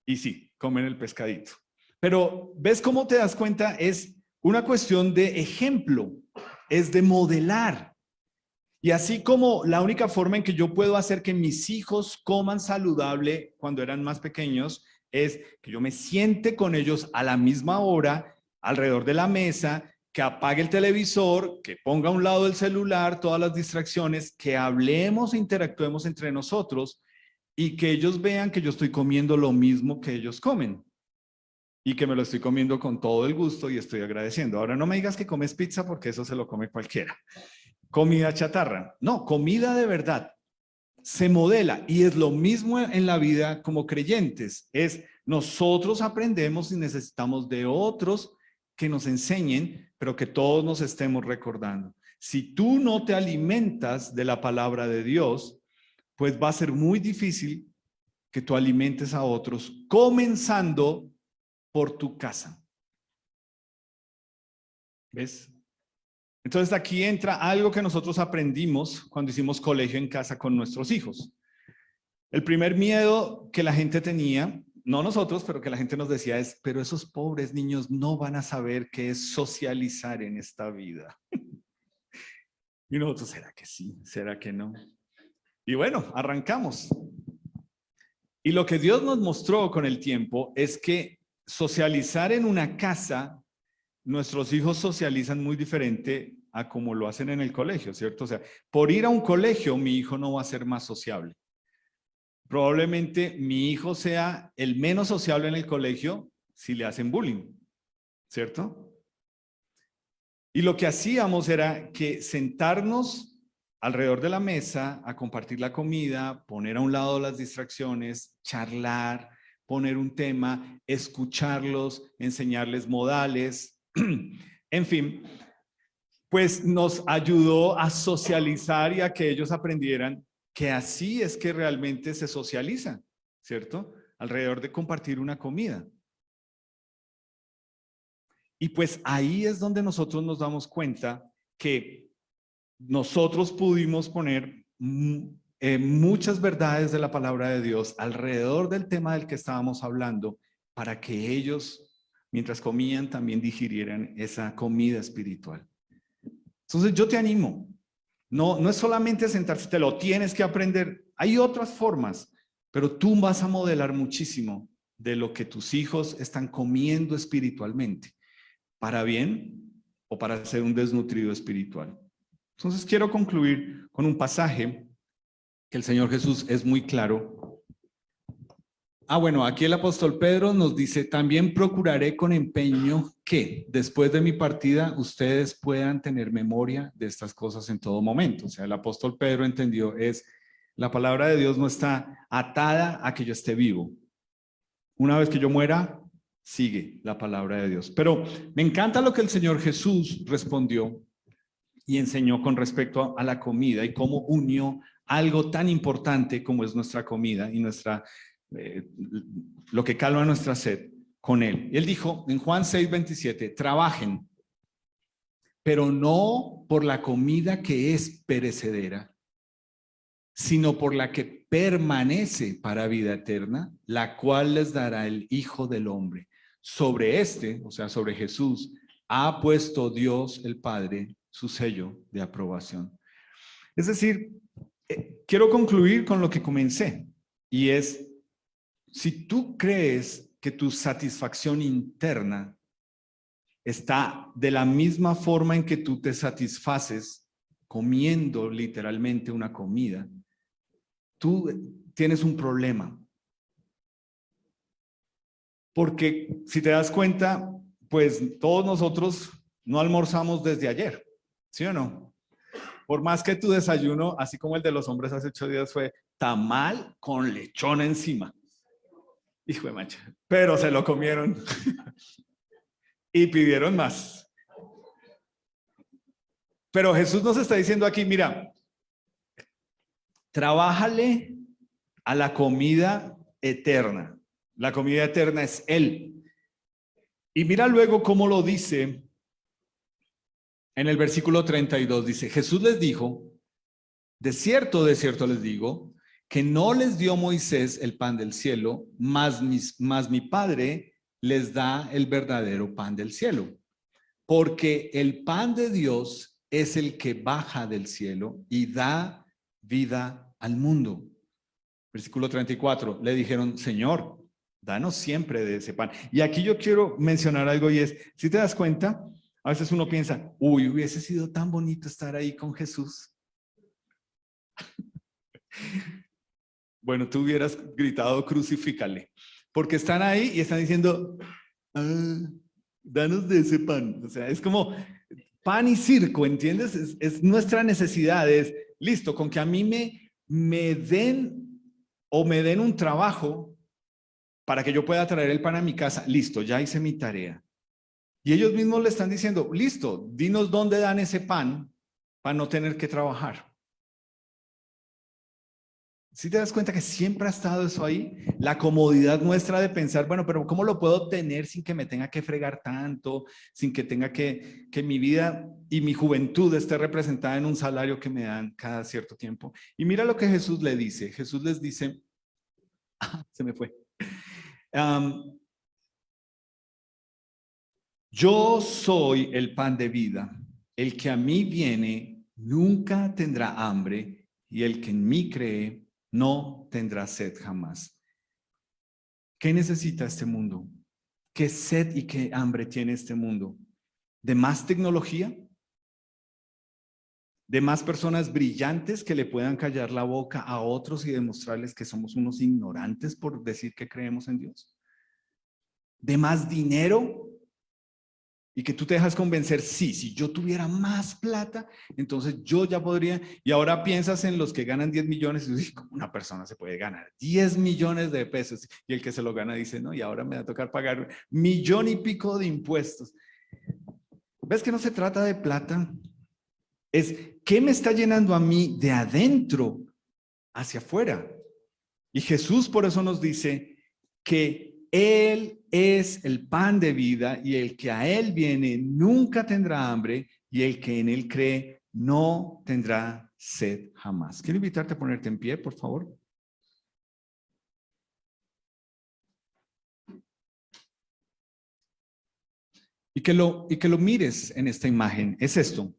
Y sí, comen el pescadito. Pero ¿ves cómo te das cuenta? Es una cuestión de ejemplo, es de modelar. Y así como la única forma en que yo puedo hacer que mis hijos coman saludable cuando eran más pequeños es que yo me siente con ellos a la misma hora, alrededor de la mesa, que apague el televisor, que ponga a un lado el celular, todas las distracciones, que hablemos e interactuemos entre nosotros y que ellos vean que yo estoy comiendo lo mismo que ellos comen y que me lo estoy comiendo con todo el gusto y estoy agradeciendo. Ahora no me digas que comes pizza porque eso se lo come cualquiera. Comida chatarra. No, comida de verdad. Se modela y es lo mismo en la vida como creyentes. Es nosotros aprendemos y necesitamos de otros que nos enseñen, pero que todos nos estemos recordando. Si tú no te alimentas de la palabra de Dios, pues va a ser muy difícil que tú alimentes a otros, comenzando por tu casa. ¿Ves? Entonces aquí entra algo que nosotros aprendimos cuando hicimos colegio en casa con nuestros hijos. El primer miedo que la gente tenía, no nosotros, pero que la gente nos decía es, pero esos pobres niños no van a saber qué es socializar en esta vida. Y nosotros, ¿será que sí? ¿Será que no? Y bueno, arrancamos. Y lo que Dios nos mostró con el tiempo es que socializar en una casa, nuestros hijos socializan muy diferente a como lo hacen en el colegio, ¿cierto? O sea, por ir a un colegio, mi hijo no va a ser más sociable. Probablemente mi hijo sea el menos sociable en el colegio si le hacen bullying, ¿cierto? Y lo que hacíamos era que sentarnos alrededor de la mesa a compartir la comida, poner a un lado las distracciones, charlar, poner un tema, escucharlos, enseñarles modales, en fin, pues nos ayudó a socializar y a que ellos aprendieran que así es que realmente se socializa, ¿cierto? Alrededor de compartir una comida. Y pues ahí es donde nosotros nos damos cuenta que nosotros pudimos poner muchas verdades de la palabra de Dios alrededor del tema del que estábamos hablando para que ellos, mientras comían, también digirieran esa comida espiritual. Entonces yo te animo, no es solamente sentarse, te lo tienes que aprender, hay otras formas, pero tú vas a modelar muchísimo de lo que tus hijos están comiendo espiritualmente, para bien o para ser un desnutrido espiritual. Entonces quiero concluir con un pasaje que el Señor Jesús es muy claro. Bueno, aquí el apóstol Pedro nos dice, también procuraré con empeño que después de mi partida ustedes puedan tener memoria de estas cosas en todo momento. O sea, el apóstol Pedro entendió la palabra de Dios no está atada a que yo esté vivo. Una vez que yo muera, sigue la palabra de Dios. Pero me encanta lo que el Señor Jesús respondió y enseñó con respecto a la comida y cómo unió algo tan importante como es nuestra comida y lo que calma nuestra sed con él. Él dijo en Juan 6:27, trabajen, pero no por la comida que es perecedera, sino por la que permanece para vida eterna, la cual les dará el Hijo del Hombre. Sobre o sea, sobre Jesús, ha puesto Dios el Padre su sello de aprobación. Es decir, quiero concluir con lo que comencé, y es, si tú crees que tu satisfacción interna está de la misma forma en que tú te satisfaces comiendo literalmente una comida, tú tienes un problema. Porque si te das cuenta, pues todos nosotros no almorzamos desde ayer, ¿sí o no? Por más que tu desayuno, así como el de los hombres hace 8 días, fue tamal con lechón encima. Hijo de mancha, pero se lo comieron y pidieron más. Pero Jesús nos está diciendo aquí, mira, trabájale a la comida eterna. La comida eterna es Él. Y mira luego cómo lo dice en el versículo 32. Dice, Jesús les dijo, de cierto les digo, que no les dio Moisés el pan del cielo, mas mi Padre les da el verdadero pan del cielo. Porque el pan de Dios es el que baja del cielo y da vida al mundo. Versículo 34, le dijeron, Señor, danos siempre de ese pan. Y aquí yo quiero mencionar algo y es, si te das cuenta, a veces uno piensa, hubiese sido tan bonito estar ahí con Jesús. Bueno, tú hubieras gritado, crucifícale, porque están ahí y están diciendo, danos de ese pan. O sea, es como pan y circo, ¿entiendes? Es nuestra necesidad, es listo, con que a mí me den un trabajo para que yo pueda traer el pan a mi casa, listo, ya hice mi tarea. Y ellos mismos le están diciendo, listo, dinos dónde dan ese pan para no tener que trabajar. ¿Sí te das cuenta que siempre ha estado eso ahí? La comodidad nuestra de pensar, bueno, pero ¿cómo lo puedo obtener sin que me tenga que fregar tanto? Sin que tenga que mi vida y mi juventud esté representada en un salario que me dan cada cierto tiempo. Y mira lo que Jesús le dice. Jesús les dice, se me fue. Yo soy el pan de vida. El que a mí viene nunca tendrá hambre y el que en mí cree no tendrá sed jamás. ¿Qué necesita este mundo? ¿Qué sed y qué hambre tiene este mundo? ¿De más tecnología? ¿De más personas brillantes que le puedan callar la boca a otros y demostrarles que somos unos ignorantes por decir que creemos en Dios? ¿De más dinero? Y que tú te dejas convencer, sí, si yo tuviera más plata, entonces yo ya podría, y ahora piensas en los que ganan 10 millones, y dices, ¿cómo una persona se puede ganar 10 millones de pesos? Y el que se lo gana dice, no, y ahora me va a tocar pagar 1,5 millones de impuestos. ¿Ves que no se trata de plata? Es, ¿qué me está llenando a mí de adentro hacia afuera? Y Jesús por eso nos dice que Él es el pan de vida y el que a Él viene nunca tendrá hambre y el que en él cree no tendrá sed jamás. Quiero invitarte a ponerte en pie, por favor. Y que lo mires en esta imagen. Es esto.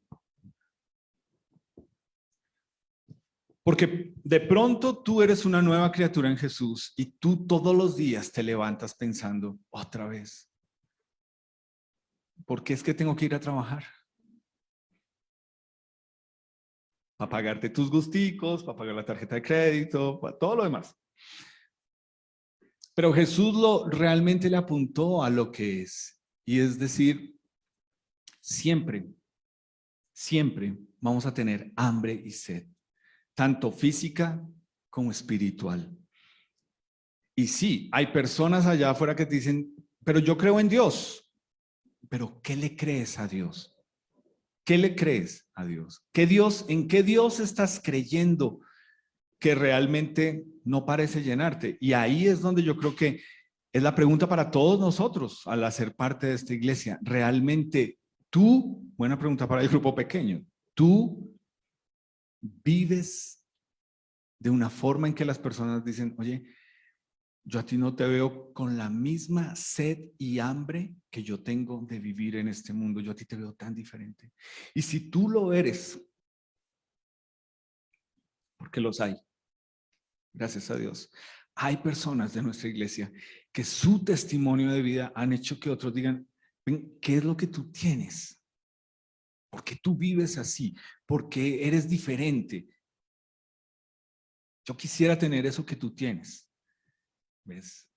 Porque de pronto tú eres una nueva criatura en Jesús y tú todos los días te levantas pensando, otra vez, ¿por qué es que tengo que ir a trabajar? Para pagarte tus gusticos, para pagar la tarjeta de crédito, para todo lo demás. Pero Jesús realmente le apuntó a lo que es. Y es decir, siempre vamos a tener hambre y sed, tanto física como espiritual. Y sí, hay personas allá afuera que te dicen, pero yo creo en Dios. Pero ¿qué le crees a Dios? ¿Qué le crees a Dios? ¿En qué Dios estás creyendo que realmente no parece llenarte? Y ahí es donde yo creo que es la pregunta para todos nosotros al hacer parte de esta iglesia. ¿Realmente tú, buena pregunta para el grupo pequeño, tú vives de una forma en que las personas dicen, oye, yo a ti no te veo con la misma sed y hambre que yo tengo de vivir en este mundo. Yo a ti te veo tan diferente. Y si tú lo eres, porque los hay, gracias a Dios, hay personas de nuestra iglesia que su testimonio de vida han hecho que otros digan, ven, ¿qué es lo que tú tienes? ¿Por qué tú vives así? ¿Por qué eres diferente? Yo quisiera tener eso que tú tienes. ¿Ves?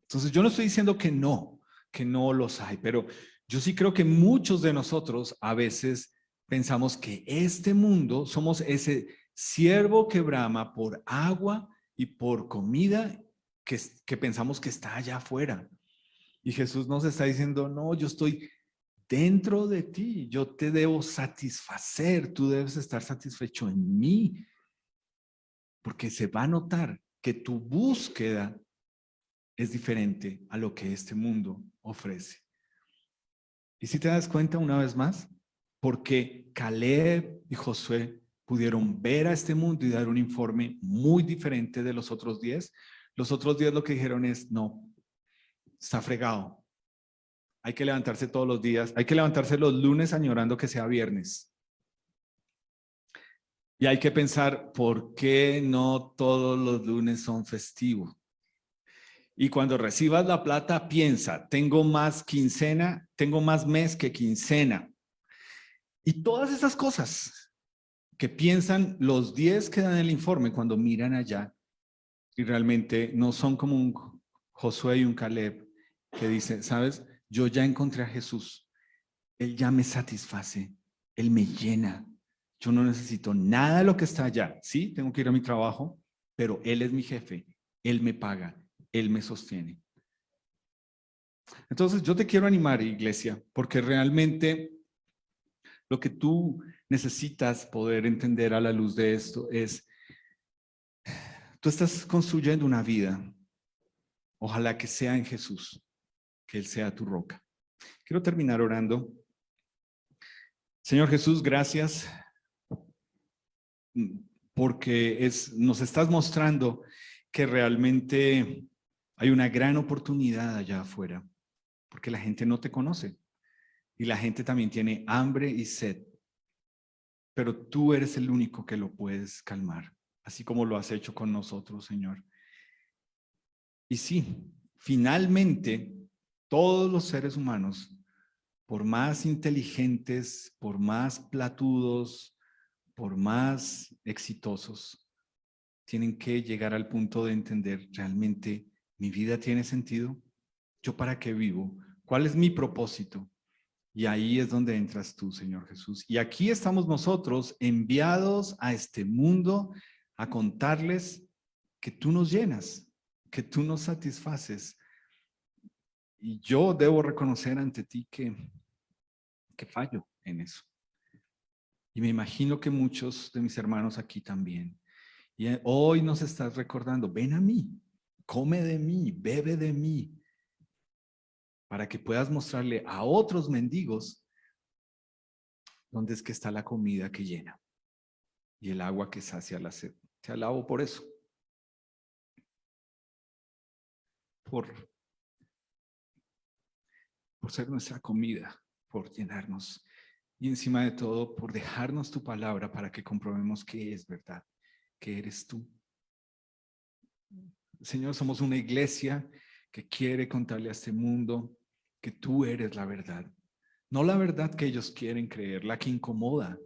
Entonces yo no estoy diciendo que no los hay, pero yo sí creo que muchos de nosotros a veces pensamos que este mundo somos ese ciervo que brama por agua y por comida que pensamos que está allá afuera. Y Jesús nos está diciendo, no, yo estoy dentro de ti, yo te debo satisfacer, tú debes estar satisfecho en mí, porque se va a notar que tu búsqueda es diferente a lo que este mundo ofrece. Y si te das cuenta una vez más, porque Caleb y Josué pudieron ver a este mundo y dar un informe muy diferente de los otros 10, los otros 10 lo que dijeron es, no, está fregado. Hay que levantarse todos los días, hay que levantarse los lunes añorando que sea viernes. Y hay que pensar, ¿por qué no todos los lunes son festivos? Y cuando recibas la plata, piensa, tengo más quincena, tengo más mes que quincena. Y todas esas cosas que piensan los 10 que dan el informe cuando miran allá y realmente no son como un Josué y un Caleb que dicen, ¿sabes? Yo ya encontré a Jesús. Él ya me satisface. Él me llena. Yo no necesito nada de lo que está allá. Sí, tengo que ir a mi trabajo, pero Él es mi jefe. Él me paga. Él me sostiene. Entonces yo te quiero animar, iglesia, porque realmente lo que tú necesitas poder entender a la luz de esto es, tú estás construyendo una vida, ojalá que sea en Jesús, que Él sea tu roca. Quiero terminar orando. Señor Jesús, gracias porque nos estás mostrando que realmente hay una gran oportunidad allá afuera, porque la gente no te conoce y la gente también tiene hambre y sed, pero tú eres el único que lo puedes calmar, así como lo has hecho con nosotros, Señor. Y sí, finalmente, todos los seres humanos, por más inteligentes, por más platudos, por más exitosos, tienen que llegar al punto de entender realmente mi vida tiene sentido. ¿Yo para qué vivo? ¿Cuál es mi propósito? Y ahí es donde entras tú, Señor Jesús. Y aquí estamos nosotros enviados a este mundo a contarles que tú nos llenas, que tú nos satisfaces. Y yo debo reconocer ante ti que fallo en eso. Y me imagino que muchos de mis hermanos aquí también. Y hoy nos estás recordando, ven a mí, come de mí, bebe de mí, para que puedas mostrarle a otros mendigos ¿Dónde es que está la comida que llena y el agua que sacia la sed? Te alabo por eso. Por ser nuestra comida, por llenarnos. Y encima de todo, por dejarnos tu palabra para que comprobemos que es verdad, que eres tú. Señor, somos una iglesia que quiere contarle a este mundo que tú eres la verdad. No la verdad que ellos quieren creer, la que incomoda,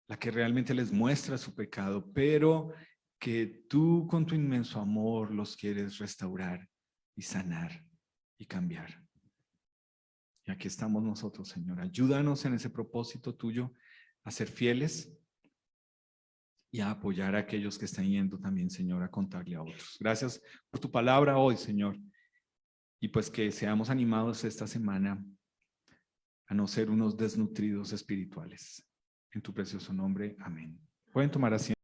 la que realmente les muestra su pecado, pero que tú con tu inmenso amor los quieres restaurar y sanar y cambiar. Y aquí estamos nosotros, Señor. Ayúdanos en ese propósito tuyo a ser fieles y a apoyar a aquellos que están yendo también, Señor, a contarle a otros. Gracias por tu palabra hoy, Señor. Y pues que seamos animados esta semana a no ser unos desnutridos espirituales. En tu precioso nombre, amén. Pueden tomar asiento.